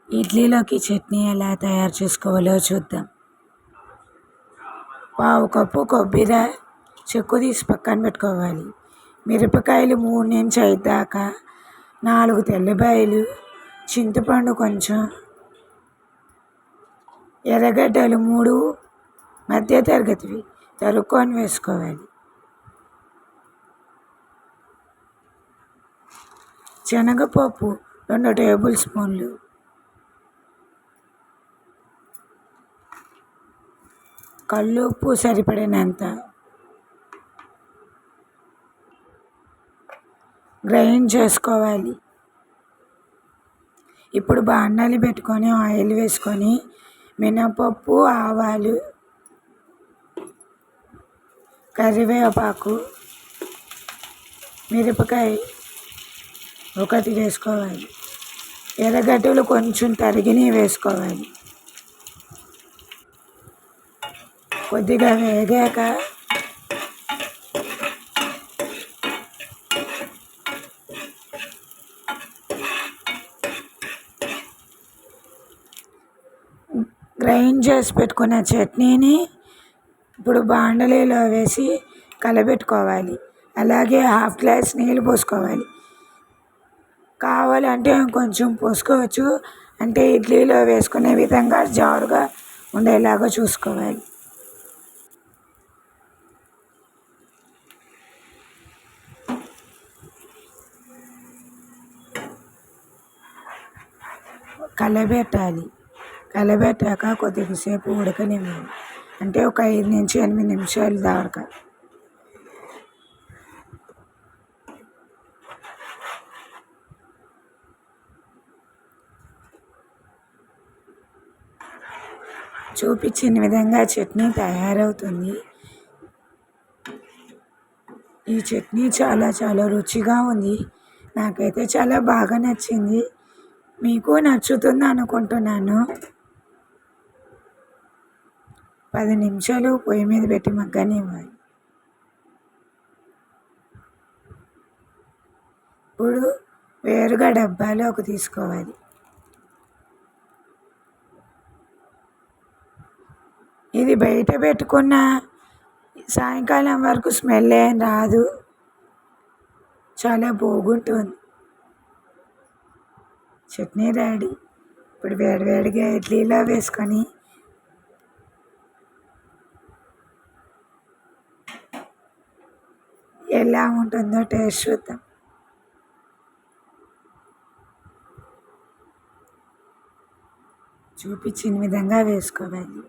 ఇడ్లీలోకి చట్నీ ఎలా తయారు చేసుకోవాలో చూద్దాం. పావు కప్పు కొబ్బరి చెక్కు తీసి పక్కన పెట్టుకోవాలి. మిరపకాయలు 3 నుంచి 5 దాకా, 4 తెల్లబాయలు, చింతపండు కొంచెం, ఎర్రగడ్డలు 3 మధ్య తరగతివి తరుక్కొని వేసుకోవాలి. శనగపప్పు 2 టేబుల్ స్పూన్లు, కల్లుప్పు సరిపడినంత, గ్రైండ్ చేసుకోవాలి. ఇప్పుడు బాండాలు పెట్టుకొని ఆయిల్ వేసుకొని మినపప్పు, ఆవాలు, కరివేపాకు, మిరపకాయ ఒకటి వేసుకోవాలి. ఎర్రగడ్డలు కొంచెం తరిగిని వేసుకోవాలి. కొద్దిగా వేగాక గ్రైండ్ చేసి పెట్టుకున్న చట్నీని ఇప్పుడు బాండలీలో వేసి కలబెట్టుకోవాలి. అలాగే 1/2 గ్లాస్ నీళ్ళు పోసుకోవాలి. కావాలంటే కొంచెం పోసుకోవచ్చు. అంటే ఇడ్లీలో వేసుకునే విధంగా జారుగా ఉండేలాగా చూసుకోవాలి. కలబెట్టాలి. కలబెట్టాక కొద్దిసేపు ఉడకనివ్వాలి. అంటే ఒక 5 నుంచి 8 నిమిషాలు దాకా. చూపించిన విధంగా చట్నీ తయారవుతుంది. ఈ చట్నీ చాలా చాలా రుచిగా ఉంది. నాకైతే చాలా బాగా నచ్చింది. మీకు నచ్చుతుంది అనుకుంటున్నాను. 10 నిమిషాలు పొయ్యి మీద పెట్టి మగ్గనివ్వాలి. ఇప్పుడు వేరుగా డబ్బాలోకి తీసుకోవాలి. ఇది బయట పెట్టుకున్న సాయంకాలం వరకు స్మెల్ ఏం రాదు. చాలా బాగుంటుంది. చట్నీ రెడీ. ఇప్పుడు వేడివేడిగా ఇడ్లీలో వేసుకొని ఎలా ఉంటుందో టేస్ట్ చూద్దాం. చూపించిన విధంగా వేసుకోవాలి.